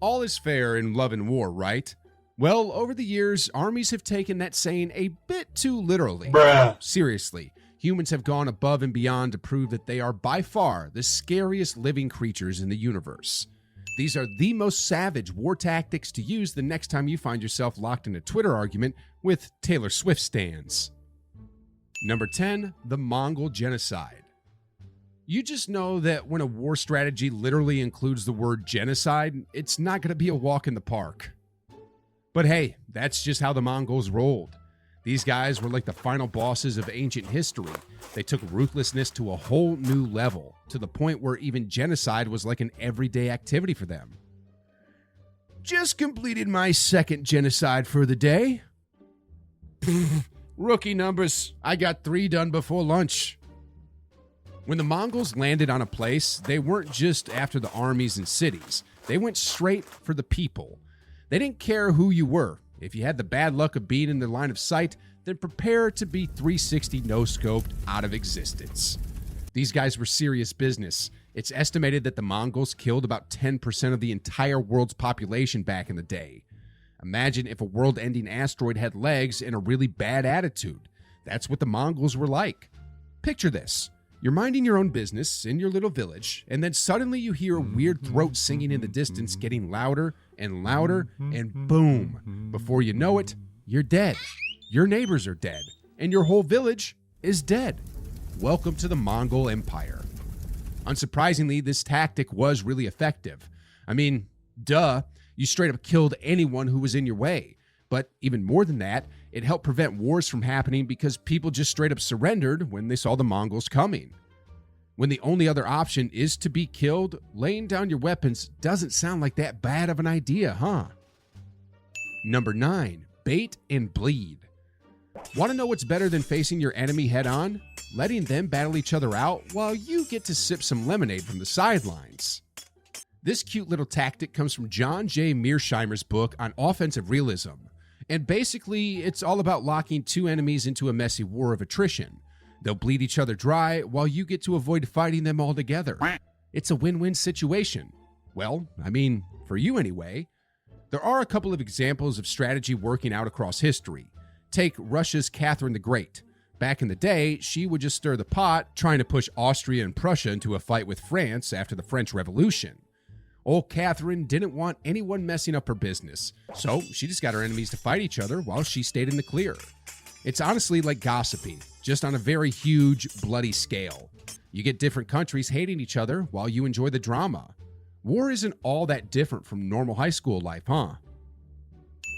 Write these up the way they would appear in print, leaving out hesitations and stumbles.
All is fair in love and war, right? Well, over the years, armies have taken that saying a bit too literally. Bruh. Seriously, humans have gone above and beyond to prove that they are by far the scariest living creatures in the universe. These are the most savage war tactics to use the next time you find yourself locked in a Twitter argument with Taylor Swift stans. Number 10, the Mongol Genocide. You just know that when a war strategy literally includes the word genocide, it's not going to be a walk in the park. But hey, that's just how the Mongols rolled. These guys were like the final bosses of ancient history. They took ruthlessness to a whole new level, to the point where even genocide was like an everyday activity for them. Just completed my second genocide for the day. Rookie numbers. I got 3 done before lunch. When the Mongols landed on a place, they weren't just after the armies and cities. They went straight for the people. They didn't care who you were. If you had the bad luck of being in their line of sight, then prepare to be 360 no-scoped out of existence. These guys were serious business. It's estimated that the Mongols killed about 10% of the entire world's population back in the day. Imagine if a world-ending asteroid had legs and a really bad attitude. That's what the Mongols were like. Picture this. You're minding your own business in your little village, and then suddenly you hear a weird throat singing in the distance getting louder and louder, and boom. Before you know it, you're dead. Your neighbors are dead, and your whole village is dead. Welcome to the Mongol Empire. Unsurprisingly, this tactic was really effective. I mean, duh, you straight up killed anyone who was in your way. But even more than that, it helped prevent wars from happening because people just straight up surrendered when they saw the Mongols coming. When the only other option is to be killed, laying down your weapons doesn't sound like that bad of an idea, huh? Number 9, bait and bleed. Want to know what's better than facing your enemy head on? Letting them battle each other out while you get to sip some lemonade from the sidelines. This cute little tactic comes from John J. Mearsheimer's book on offensive realism. And basically, it's all about locking 2 enemies into a messy war of attrition. They'll bleed each other dry while you get to avoid fighting them altogether. It's a win-win situation. Well, I mean, for you anyway. There are a couple of examples of strategy working out across history. Take Russia's Catherine the Great. Back in the day, she would just stir the pot, trying to push Austria and Prussia into a fight with France after the French Revolution. Old Catherine didn't want anyone messing up her business, so she just got her enemies to fight each other while she stayed in the clear. It's honestly like gossiping, just on a very huge, bloody scale. You get different countries hating each other while you enjoy the drama. War isn't all that different from normal high school life, huh?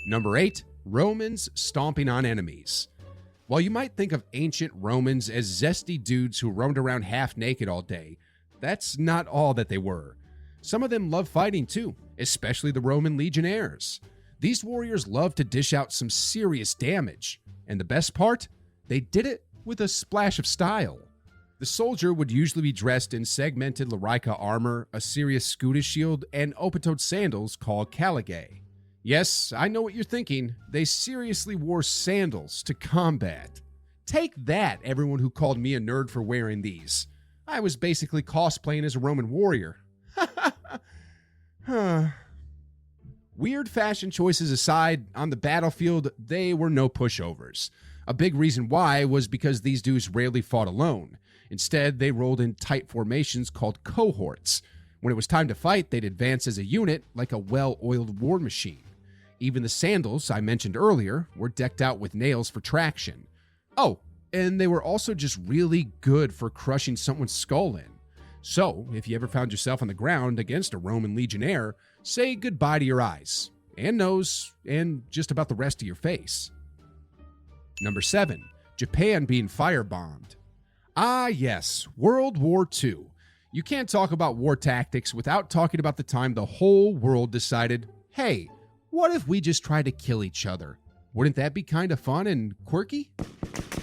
Number 8, Romans stomping on enemies. While you might think of ancient Romans as zesty dudes who roamed around half naked all day, that's not all that they were. Some of them love fighting too, especially the Roman legionnaires. These warriors love to dish out some serious damage. And the best part? They did it with a splash of style. The soldier would usually be dressed in segmented Larica armor, a serious scuda shield, and open-toed sandals called caligae. Yes, I know what you're thinking. They seriously wore sandals to combat. Take that, everyone who called me a nerd for wearing these. I was basically cosplaying as a Roman warrior. Weird fashion choices aside, on the battlefield, they were no pushovers. A big reason why was because these dudes rarely fought alone. Instead, they rolled in tight formations called cohorts. When it was time to fight, they'd advance as a unit like a well-oiled war machine. Even the sandals I mentioned earlier were decked out with nails for traction. Oh, and they were also just really good for crushing someone's skull in. So, if you ever found yourself on the ground against a Roman legionnaire, say goodbye to your eyes, and nose, and just about the rest of your face. Number 7, Japan being firebombed. Ah yes, World War II. You can't talk about war tactics without talking about the time the whole world decided, hey, what if we just try to kill each other? Wouldn't that be kind of fun and quirky?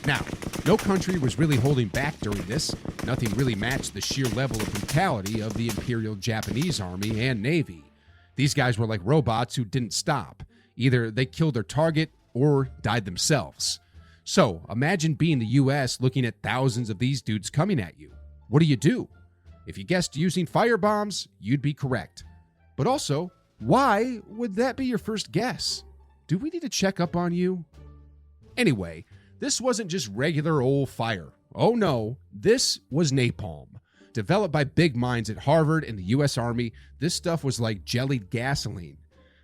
Now, no country was really holding back during this. Nothing really matched the sheer level of brutality of the Imperial Japanese Army and Navy. These guys were like robots who didn't stop. Either they killed their target or died themselves. So, imagine being the US looking at thousands of these dudes coming at you. What do? If you guessed using firebombs, you'd be correct. But also, Why would that be your first guess? Do we need to check up on you? Anyway, this wasn't just regular old fire. Oh no, this was napalm. Developed by big minds at Harvard and the US Army, this stuff was like jellied gasoline.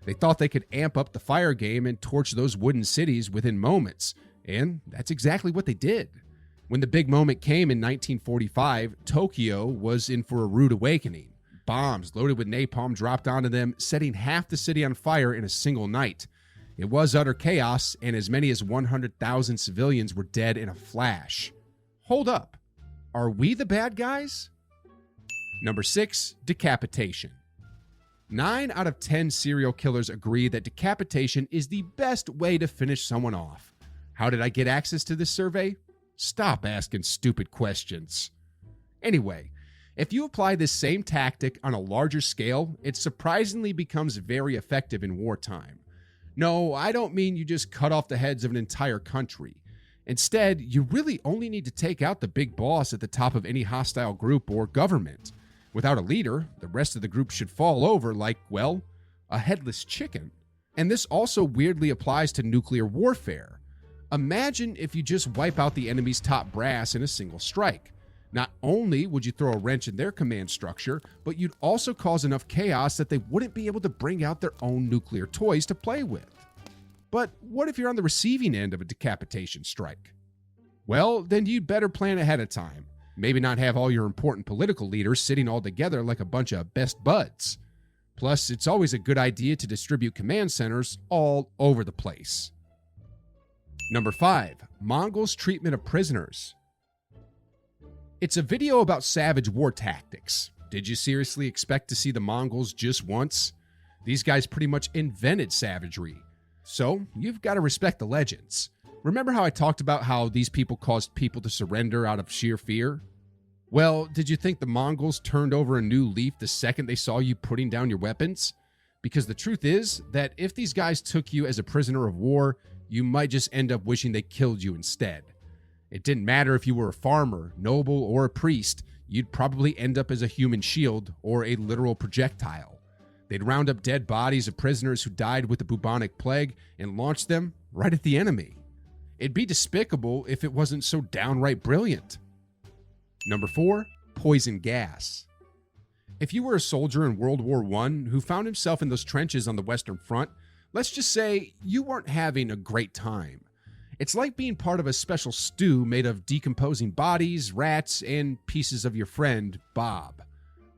They thought they could amp up the fire game and torch those wooden cities within moments, and that's exactly what they did. When the big moment came in 1945, Tokyo was in for a rude awakening. Bombs loaded with napalm dropped onto them, setting half the city on fire in a single night. It was utter chaos, and as many as 100,000 civilians were dead in a flash. Hold up. Are we the bad guys? Number 6, decapitation. 9 out of 10 serial killers agree that decapitation is the best way to finish someone off. How did I get access to this survey? Stop asking stupid questions. Anyway, if you apply this same tactic on a larger scale, it surprisingly becomes very effective in wartime. No, I don't mean you just cut off the heads of an entire country. Instead, you really only need to take out the big boss at the top of any hostile group or government. Without a leader, the rest of the group should fall over like, well, a headless chicken. And this also weirdly applies to nuclear warfare. Imagine if you just wipe out the enemy's top brass in a single strike. Not only would you throw a wrench in their command structure, but you'd also cause enough chaos that they wouldn't be able to bring out their own nuclear toys to play with. But what if you're on the receiving end of a decapitation strike? Well, then you'd better plan ahead of time. Maybe not have all your important political leaders sitting all together like a bunch of best buds. Plus, it's always a good idea to distribute command centers all over the place. Number 5, Mongols' treatment of prisoners. It's a video about savage war tactics. Did you seriously expect to see the Mongols just once? These guys pretty much invented savagery. So, you've got to respect the legends. Remember how I talked about how these people caused people to surrender out of sheer fear? Well, did you think the Mongols turned over a new leaf the second they saw you putting down your weapons? Because the truth is that if these guys took you as a prisoner of war, you might just end up wishing they killed you instead. It didn't matter if you were a farmer, noble, or a priest, you'd probably end up as a human shield or a literal projectile. They'd round up dead bodies of prisoners who died with the bubonic plague and launch them right at the enemy. It'd be despicable if it wasn't so downright brilliant. Number 4, poison gas. If you were a soldier in World War I who found himself in those trenches on the Western Front, let's just say you weren't having a great time. It's like being part of a special stew made of decomposing bodies, rats, and pieces of your friend, Bob.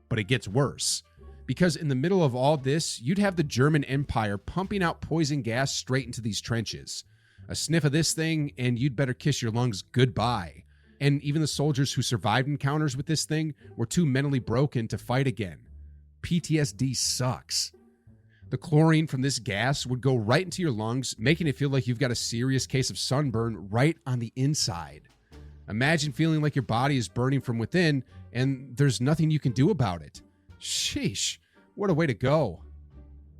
But it gets worse. Because in the middle of all this, you'd have the German Empire pumping out poison gas straight into these trenches. A sniff of this thing, and you'd better kiss your lungs goodbye. And even the soldiers who survived encounters with this thing were too mentally broken to fight again. PTSD sucks. The chlorine from this gas would go right into your lungs, making it feel like you've got a serious case of sunburn right on the inside. Imagine feeling like your body is burning from within, and there's nothing you can do about it. Sheesh, what a way to go.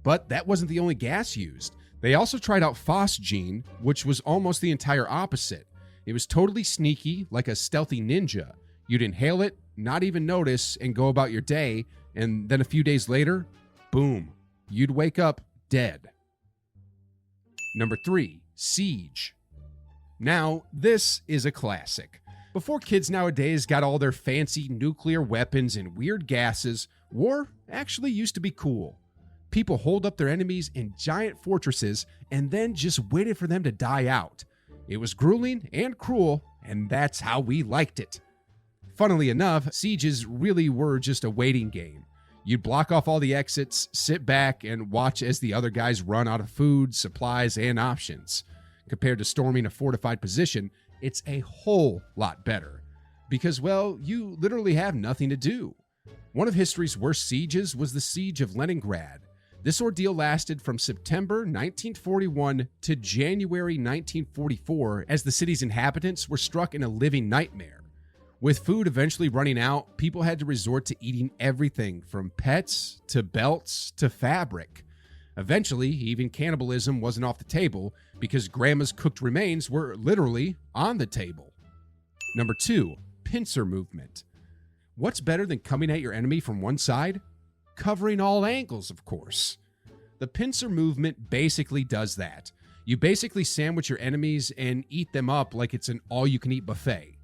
But that wasn't the only gas used. They also tried out phosgene, which was almost the entire opposite. It was totally sneaky, like a stealthy ninja. You'd inhale it, not even notice, and go about your day, and then a few days later, boom, you'd wake up dead. Number 3, siege. Now, this is a classic. Before kids nowadays got all their fancy nuclear weapons and weird gases, war actually used to be cool. People holed up their enemies in giant fortresses and then just waited for them to die out. It was grueling and cruel, and that's how we liked it. Funnily enough, sieges really were just a waiting game. You'd block off all the exits, sit back, and watch as the other guys run out of food, supplies, and options. Compared to storming a fortified position, it's a whole lot better. Because, well, you literally have nothing to do. One of history's worst sieges was the Siege of Leningrad. This ordeal lasted from September 1941 to January 1944 as the city's inhabitants were struck in a living nightmare. With food eventually running out, people had to resort to eating everything from pets to belts to fabric. Eventually, even cannibalism wasn't off the table because grandma's cooked remains were literally on the table. Number 2, pincer movement. What's better than coming at your enemy from one side? Covering all angles, of course. The pincer movement basically does that. You basically sandwich your enemies and eat them up like it's an all-you-can-eat buffet.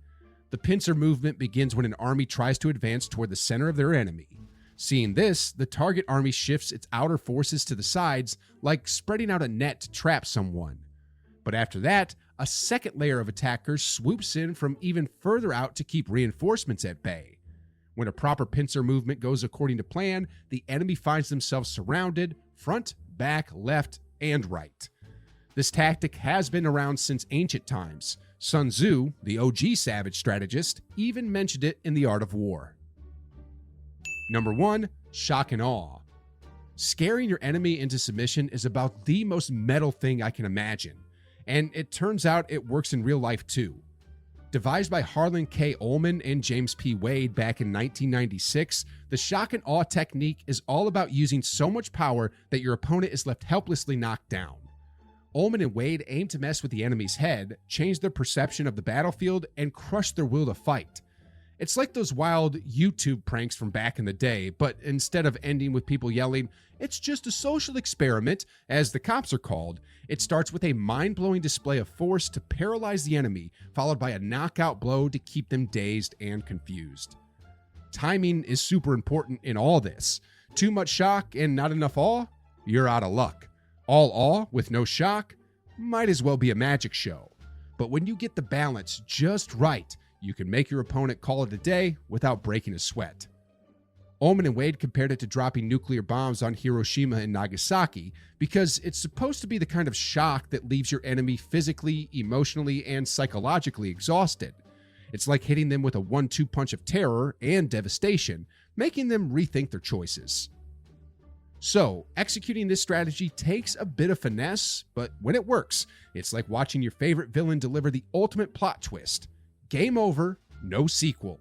The pincer movement begins when an army tries to advance toward the center of their enemy. Seeing this, the target army shifts its outer forces to the sides, like spreading out a net to trap someone. But after that, a second layer of attackers swoops in from even further out to keep reinforcements at bay. When a proper pincer movement goes according to plan, the enemy finds themselves surrounded, front, back, left, and right. This tactic has been around since ancient times. Sun Tzu, the OG savage strategist, even mentioned it in The Art of War. Number 1, shock and awe. Scaring your enemy into submission is about the most metal thing I can imagine, and it turns out it works in real life too. Devised by Harlan K. Ullman and James P. Wade back in 1996, the shock and awe technique is all about using so much power that your opponent is left helplessly knocked down. Ullman and Wade aim to mess with the enemy's head, change their perception of the battlefield, and crush their will to fight. It's like those wild YouTube pranks from back in the day, but instead of ending with people yelling, "It's just a social experiment," as the cops are called, it starts with a mind-blowing display of force to paralyze the enemy, followed by a knockout blow to keep them dazed and confused. Timing is super important in all this. Too much shock and not enough awe? You're out of luck. All awe with no shock? Might as well be a magic show. But when you get the balance just right, you can make your opponent call it a day without breaking a sweat. Ullman and Wade compared it to dropping nuclear bombs on Hiroshima and Nagasaki because it's supposed to be the kind of shock that leaves your enemy physically, emotionally, and psychologically exhausted. It's like hitting them with a 1-2 punch of terror and devastation, making them rethink their choices. So, executing this strategy takes a bit of finesse, but when it works, it's like watching your favorite villain deliver the ultimate plot twist. Game over, no sequel.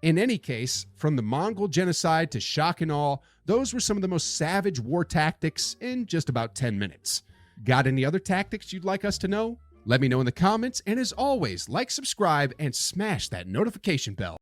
In any case, from the Mongol Genocide to shock and awe, those were some of the most savage war tactics in just about 10 minutes. Got any other tactics you'd like us to know? Let me know in the comments, and as always, like, subscribe, and smash that notification bell.